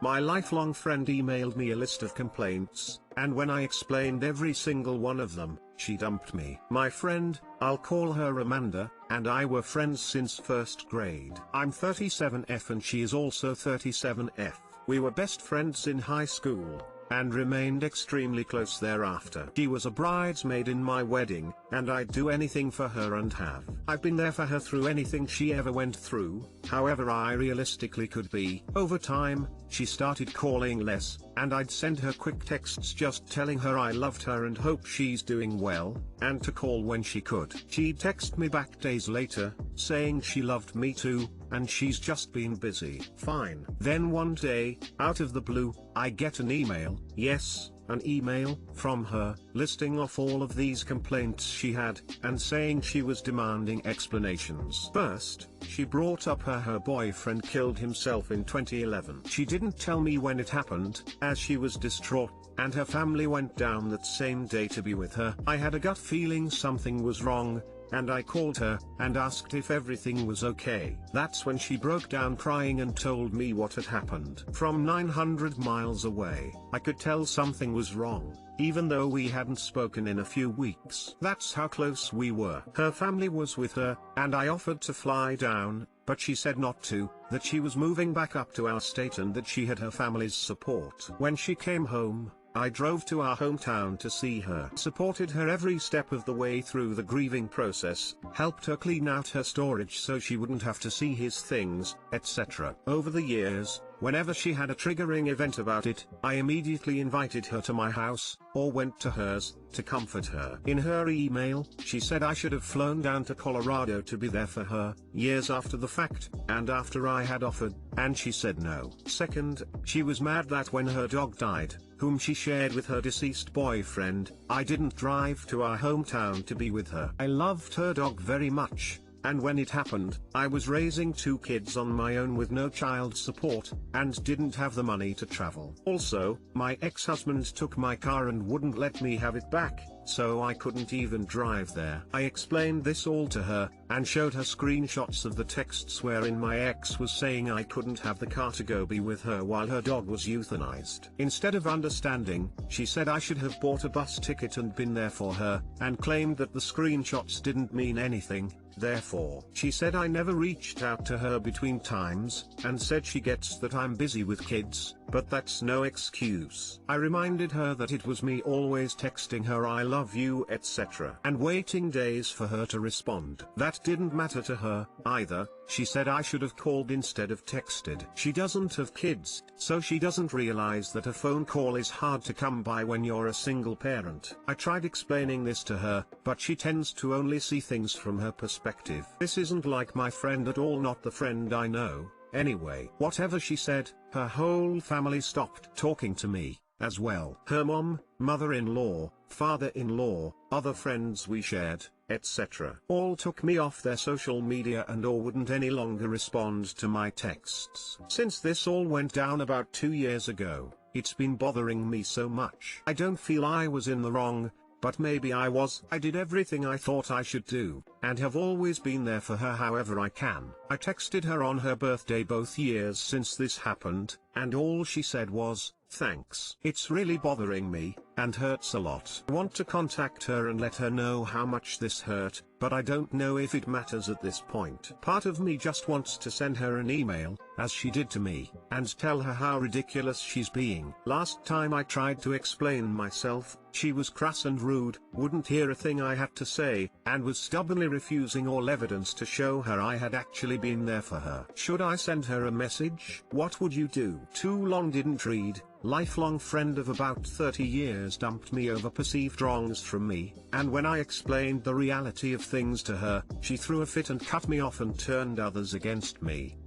My lifelong friend emailed me a list of complaints, and when I explained every single one of them, she dumped me. My friend, I'll call her Amanda, and I were friends since first grade. I'm 37F and she is also 37F. We were best friends in high school, and remained extremely close thereafter. She was a bridesmaid in my wedding, and I'd do anything for her and have. I've been there for her through anything she ever went through, however I realistically could be. Over time, she started calling less, and I'd send her quick texts just telling her I loved her and hope she's doing well, and to call when she could. She'd text me back days later, saying she loved me too, and she's just been busy. Fine. Then one day, out of the blue, I get an email, yes, an email, from her, listing off all of these complaints she had, and saying she was demanding explanations. First, she brought up her boyfriend killed himself in 2011. She didn't tell me when it happened, as she was distraught, and her family went down that same day to be with her. I had a gut feeling something was wrong, and I called her, and asked if everything was okay. That's when she broke down crying and told me what had happened. From 900 miles away, I could tell something was wrong, even though we hadn't spoken in a few weeks. That's how close we were. Her family was with her, and I offered to fly down, but she said not to, that she was moving back up to our state and that she had her family's support. When she came home, I drove to our hometown to see her, supported her every step of the way through the grieving process, helped her clean out her storage so she wouldn't have to see his things, etc. Over the years, whenever she had a triggering event about it, I immediately invited her to my house, or went to hers, to comfort her. In her email, she said I should have flown down to Colorado to be there for her, years after the fact, and after I had offered, and she said no. Second, she was mad that when her dog died, whom she shared with her deceased boyfriend, I didn't drive to our hometown to be with her. I loved her dog very much, and when it happened, I was raising 2 kids on my own with no child support, and didn't have the money to travel. Also, my ex-husband took my car and wouldn't let me have it back, so I couldn't even drive there. I explained this all to her, and showed her screenshots of the texts wherein my ex was saying I couldn't have the car to go be with her while her dog was euthanized. Instead of understanding, she said I should have bought a bus ticket and been there for her, and claimed that the screenshots didn't mean anything. Therefore, she said I never reached out to her between times, and said she gets that I'm busy with kids, but that's no excuse. I reminded her that it was me always texting her I love you etc. and waiting days for her to respond. That didn't matter to her, either. She said I should have called instead of texted. She doesn't have kids, so she doesn't realize that a phone call is hard to come by when you're a single parent. I tried explaining this to her, but she tends to only see things from her perspective. This isn't like my friend at all, not the friend I know. Anyway, whatever she said, her whole family stopped talking to me, as well. Her mom, mother-in-law, father-in-law, other friends we shared, etc. all took me off their social media and or wouldn't any longer respond to my texts. Since this all went down about 2 years ago, it's been bothering me so much. I don't feel I was in the wrong, but maybe I was. I did everything I thought I should do, and have always been there for her however I can. I texted her on her birthday both years since this happened, and all she said was, "Thanks." It's really bothering me, and hurts a lot. I want to contact her and let her know how much this hurt, but I don't know if it matters at this point. Part of me just wants to send her an email, as she did to me, and tell her how ridiculous she's being. Last time I tried to explain myself, she was crass and rude, wouldn't hear a thing I had to say, and was stubbornly refusing all evidence to show her I had actually been there for her. Should I send her a message? What would you do? Too long didn't read. Lifelong friend of about 30 years dumped me over perceived wrongs from me, and when I explained the reality of things to her, she threw a fit and cut me off and turned others against me.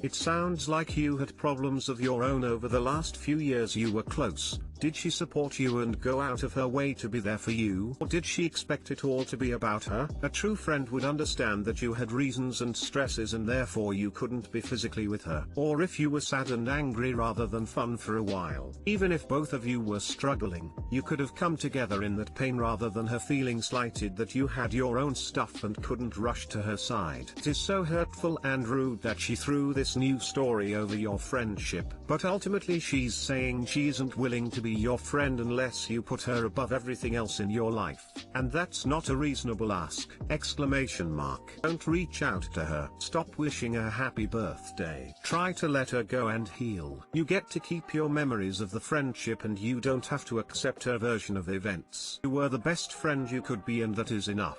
It sounds like you had problems of your own over the last few years. You were close, Did she support you and go out of her way to be there for you? Or did she expect it all to be about her? A true friend would understand that you had reasons and stresses and therefore you couldn't be physically with her. Or if you were sad and angry rather than fun for a while. Even if both of you were struggling, you could have come together in that pain rather than her feeling slighted that you had your own stuff and couldn't rush to her side. It is so hurtful and rude that she threw this new story over your friendship. But ultimately she's saying she isn't willing to be your friend unless you put her above everything else in your life. And that's not a reasonable ask! Exclamation mark. Don't reach out to her. Stop wishing her happy birthday. Try to let her go and heal. You get to keep your memories of the friendship and you don't have to accept her version of events. You were the best friend you could be and that is enough.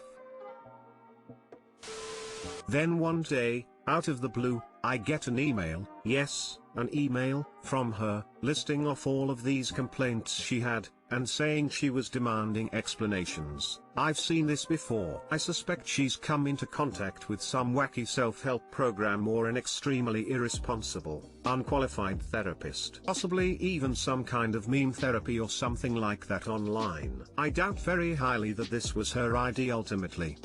Then one day, out of the blue, I get an email, yes, an email, from her, listing off all of these complaints she had, and saying she was demanding explanations. I've seen this before. I suspect she's come into contact with some wacky self-help program or an extremely irresponsible, unqualified therapist. Possibly even some kind of meme therapy or something like that online. I doubt very highly that this was her idea ultimately.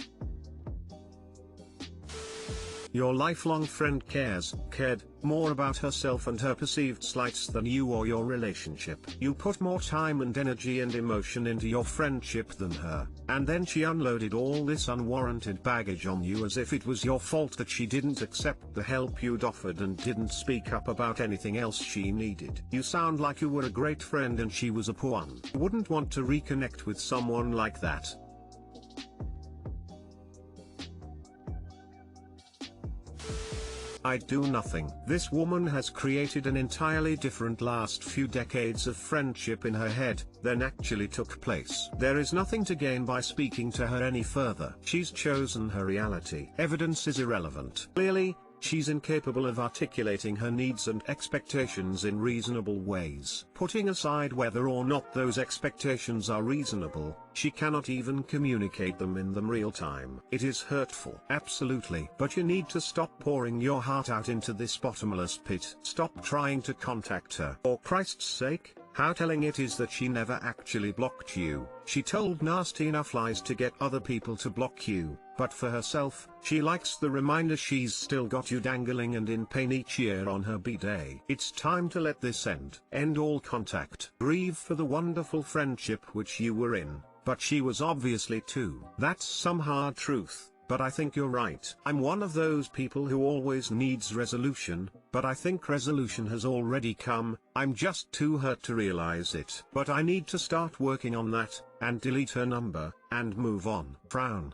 Your lifelong friend cared more about herself and her perceived slights than you or your relationship. You put more time and energy and emotion into your friendship than her, and then she unloaded all this unwarranted baggage on you as if it was your fault that she didn't accept the help you'd offered and didn't speak up about anything else she needed. You sound like you were a great friend and she was a poor one. You wouldn't want to reconnect with someone like that. I'd do nothing. This woman has created an entirely different last few decades of friendship in her head than actually took place. There is nothing to gain by speaking to her any further. She's chosen her reality. Evidence is irrelevant. Clearly, she's incapable of articulating her needs and expectations in reasonable ways. Putting aside whether or not those expectations are reasonable, she cannot even communicate them in the real time. It is hurtful. Absolutely. But you need to stop pouring your heart out into this bottomless pit. Stop trying to contact her. For Christ's sake, how telling it is that she never actually blocked you. She told nasty enough lies to get other people to block you, but for herself, she likes the reminder she's still got you dangling and in pain each year on her B-day. It's time to let this end. End all contact. Grieve for the wonderful friendship which you were in, but she was obviously too. That's some hard truth. But I think you're right. I'm one of those people who always needs resolution, but I think resolution has already come. I'm just too hurt to realize it. But I need to start working on that, and delete her number, and move on. Frown.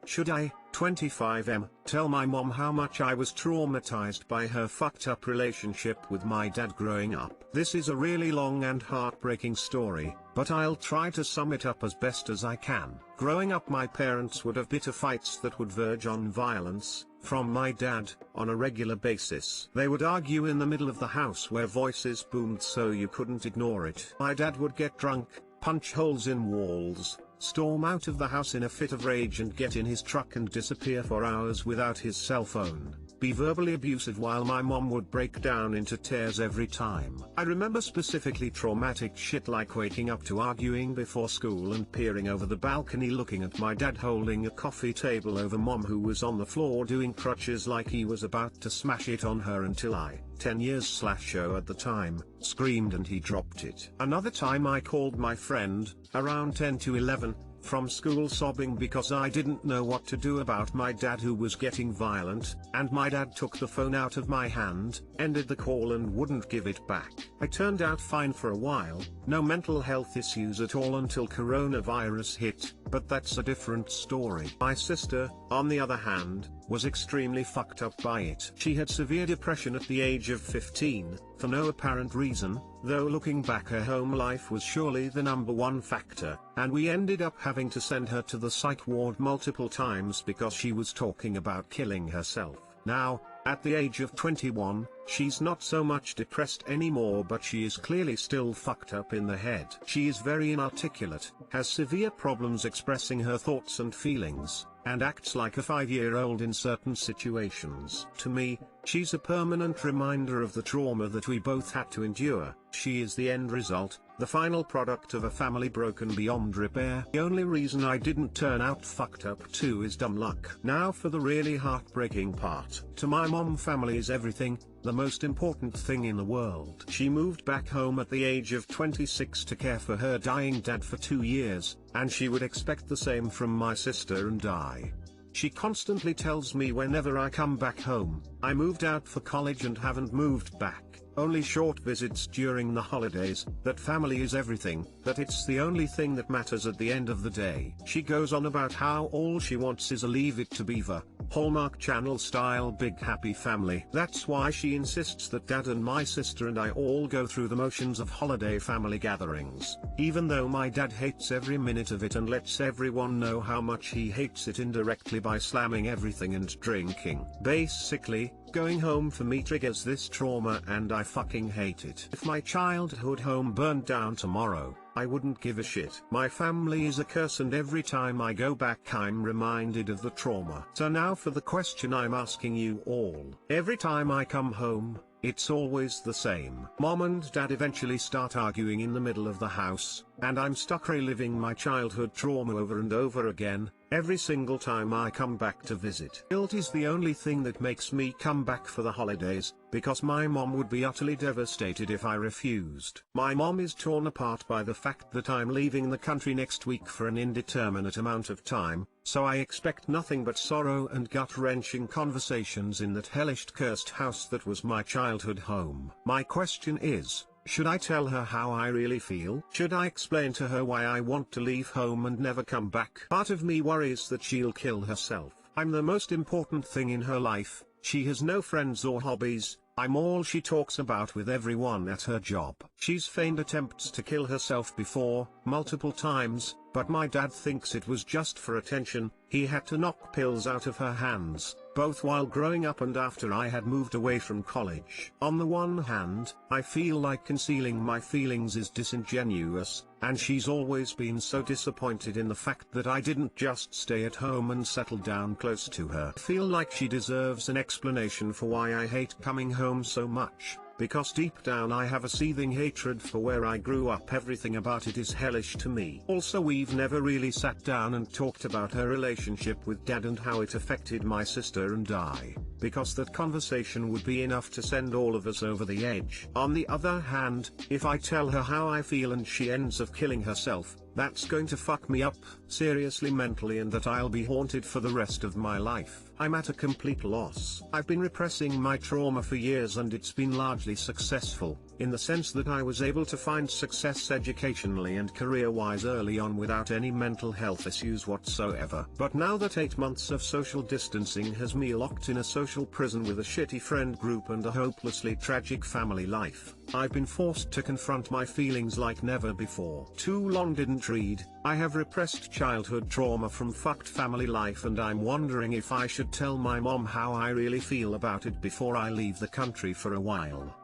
Should I, 25M, tell my mom how much I was traumatized by her fucked up relationship with my dad growing up? This is a really long and heartbreaking story, but I'll try to sum it up as best as I can. Growing up, my parents would have bitter fights that would verge on violence, from my dad, on a regular basis. They would argue in the middle of the house where voices boomed so you couldn't ignore it. My dad would get drunk, punch holes in walls, storm out of the house in a fit of rage and get in his truck and disappear for hours without his cell phone, be verbally abusive while my mom would break down into tears every time. I remember specifically traumatic shit like waking up to arguing before school and peering over the balcony looking at my dad holding a coffee table over mom who was on the floor doing crutches like he was about to smash it on her until I, 10 years/0 at the time, screamed and he dropped it. Another time I called my friend, around 10 to 11, from school sobbing because I didn't know what to do about my dad who was getting violent, and my dad took the phone out of my hand, ended the call and wouldn't give it back. I turned out fine for a while, no mental health issues at all until coronavirus hit, but that's a different story. My sister, on the other hand, was extremely fucked up by it. She had severe depression at the age of 15, for no apparent reason, though looking back her home life was surely the #1 factor, and we ended up having to send her to the psych ward multiple times because she was talking about killing herself. Now, at the age of 21, she's not so much depressed anymore, but she is clearly still fucked up in the head. She is very inarticulate, has severe problems expressing her thoughts and feelings, and acts like a 5-year-old in certain situations. To me, She's a permanent reminder of the trauma that we both had to endure. She is the end result, the final product of a family broken beyond repair. The only reason I didn't turn out fucked up too is dumb luck. Now for the really heartbreaking part. To my mom, family is everything, the most important thing in the world. She moved back home at the age of 26 to care for her dying dad for 2 years, and she would expect the same from my sister and I. She constantly tells me whenever I come back home, I moved out for college and haven't moved back, only short visits during the holidays, that family is everything, that it's the only thing that matters at the end of the day. She goes on about how all she wants is a Leave It to Beaver, Hallmark Channel style big happy family. That's why she insists that dad and my sister and I all go through the motions of holiday family gatherings, even though my dad hates every minute of it and lets everyone know how much he hates it indirectly by slamming everything and drinking. Basically, going home for me triggers this trauma and I fucking hate it. If my childhood home burned down tomorrow, I wouldn't give a shit. My family is a curse and every time I go back I'm reminded of the trauma. So now for the question I'm asking you all. Every time I come home, it's always the same. Mom and dad eventually start arguing in the middle of the house, and I'm stuck reliving my childhood trauma over and over again, every single time I come back to visit. Guilt is the only thing that makes me come back for the holidays, because my mom would be utterly devastated if I refused. My mom is torn apart by the fact that I'm leaving the country next week for an indeterminate amount of time, so I expect nothing but sorrow and gut-wrenching conversations in that hellish cursed house that was my childhood home. My question is, should I tell her how I really feel? Should I explain to her why I want to leave home and never come back? Part of me worries that she'll kill herself. I'm the most important thing in her life, she has no friends or hobbies, I'm all she talks about with everyone at her job. She's feigned attempts to kill herself before, multiple times, but my dad thinks it was just for attention. He had to knock pills out of her hands, both while growing up and after I had moved away from college. On the one hand, I feel like concealing my feelings is disingenuous, and she's always been so disappointed in the fact that I didn't just stay at home and settle down close to her. I feel like she deserves an explanation for why I hate coming home so much, because deep down I have a seething hatred for where I grew up. Everything about it is hellish to me. Also, we've never really sat down and talked about her relationship with dad and how it affected my sister and I, because that conversation would be enough to send all of us over the edge. On the other hand, if I tell her how I feel and she ends up killing herself, that's going to fuck me up, seriously mentally, and that I'll be haunted for the rest of my life. I'm at a complete loss. I've been repressing my trauma for years and it's been largely successful, in the sense that I was able to find success educationally and career-wise early on without any mental health issues whatsoever. But now that 8 months of social distancing has me locked in a social prison with a shitty friend group and a hopelessly tragic family life, I've been forced to confront my feelings like never before. Too long didn't read. I have repressed childhood trauma from fucked family life and I'm wondering if I should tell my mom how I really feel about it before I leave the country for a while.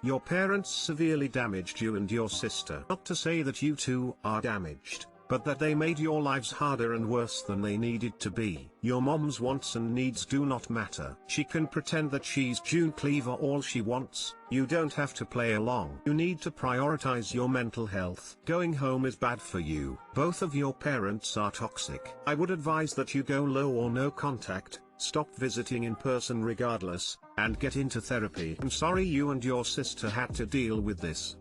Your parents severely damaged you and your sister. Not to say that you two are damaged, but that they made your lives harder and worse than they needed to be. Your mom's wants and needs do not matter. She can pretend that she's June Cleaver all she wants. You don't have to play along. You need to prioritize your mental health. Going home is bad for you. Both of your parents are toxic. I would advise that you go low or no contact, stop visiting in person regardless, and get into therapy. I'm sorry you and your sister had to deal with this.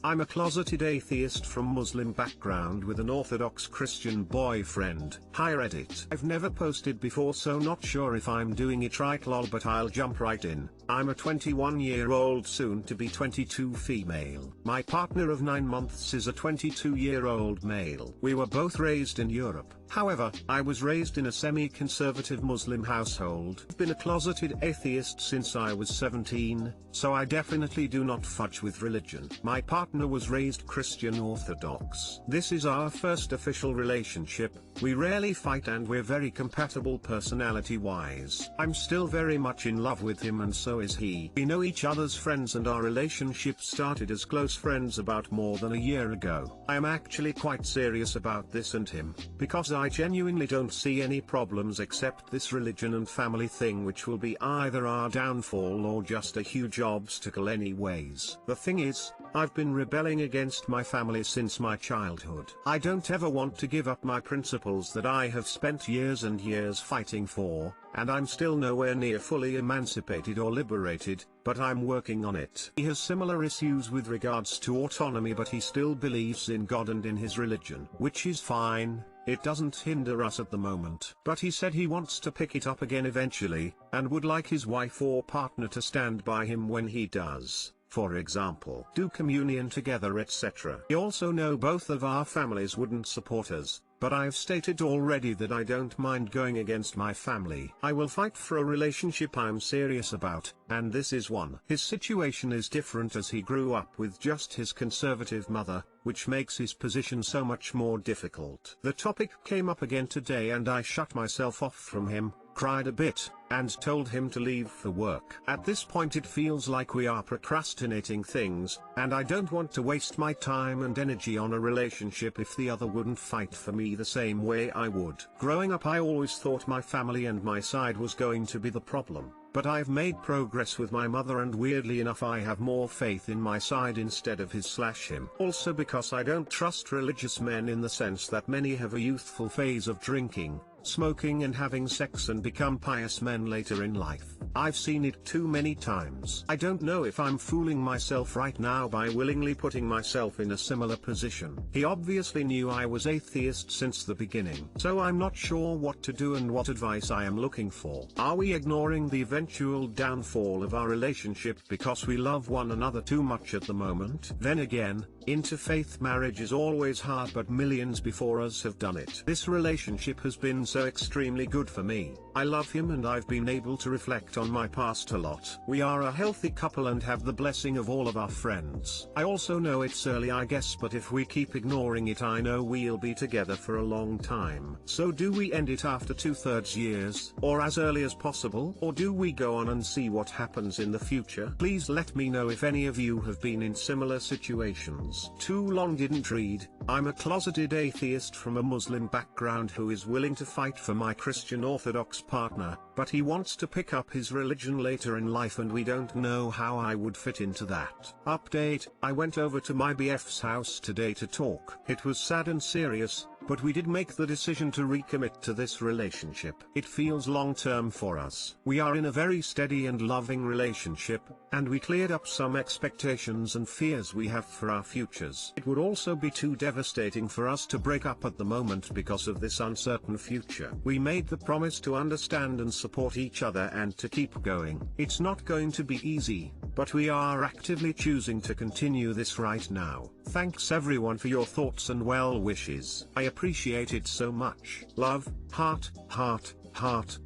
I'm a closeted atheist from Muslim background with an Orthodox Christian boyfriend. Hi Reddit. I've never posted before, so not sure if I'm doing it right lol, but I'll jump right in. I'm a 21-year-old soon to be 22 female. My partner of 9 months is a 22-year-old male. We were both raised in Europe. However, I was raised in a semi-conservative Muslim household. I've been a closeted atheist since I was 17, so I definitely do not fudge with religion. My partner was raised Christian Orthodox. This is our first official relationship. We rarely fight and we're very compatible personality-wise. I'm still very much in love with him and so is he. We know each other's friends and our relationship started as close friends about more than a year ago. I am actually quite serious about this and him, because I genuinely don't see any problems except this religion and family thing, which will be either our downfall or just a huge obstacle anyways. The thing is, I've been rebelling against my family since my childhood. I don't ever want to give up my principles that I have spent years and years fighting for, and I'm still nowhere near fully emancipated or liberated, but I'm working on it. He has similar issues with regards to autonomy, but he still believes in God and in his religion, which is fine. It doesn't hinder us at the moment. But he said he wants to pick it up again eventually, and would like his wife or partner to stand by him when he does. For example, do communion together, etc. We also know both of our families wouldn't support us, but I've stated already that I don't mind going against my family. I will fight for a relationship I'm serious about, and this is one. His situation is different as he grew up with just his conservative mother, which makes his position so much more difficult. The topic came up again today and I shut myself off from him, cried a bit, and told him to leave for work. At this point it feels like we are procrastinating things, and I don't want to waste my time and energy on a relationship if the other wouldn't fight for me the same way I would. Growing up I always thought my family and my side was going to be the problem, but I've made progress with my mother, and weirdly enough I have more faith in my side instead of his/him. Also because I don't trust religious men in the sense that many have a youthful phase of drinking, smoking and having sex and become pious men later in life. I've seen it too many times. I don't know if I'm fooling myself right now by willingly putting myself in a similar position. He obviously knew I was atheist since the beginning, so I'm not sure what to do and what advice I am looking for. Are we ignoring the eventual downfall of our relationship because we love one another too much at the moment? Then again, interfaith marriage is always hard, but millions before us have done it. This relationship has been so extremely good for me. I love him and I've been able to reflect on my past a lot. We are a healthy couple and have the blessing of all of our friends. I also know it's early, I guess, but if we keep ignoring it I know we'll be together for a long time. So do we end it after 2/3 years, or as early as possible, or do we go on and see what happens in the future? Please let me know if any of you have been in similar situations. Too long didn't read. I'm a closeted atheist from a Muslim background who is willing to fight for my Christian Orthodox partner, but he wants to pick up his religion later in life and we don't know how I would fit into that. Update: I went over to my BF's house today to talk. It was sad and serious, but we did make the decision to recommit to this relationship. It feels long-term for us. We are in a very steady and loving relationship, and we cleared up some expectations and fears we have for our futures. It would also be too devastating for us to break up at the moment because of this uncertain future. We made the promise to understand and support each other and to keep going. It's not going to be easy, but we are actively choosing to continue this right now. Thanks everyone for your thoughts and well wishes. I appreciate it so much. Love, heart, heart, heart.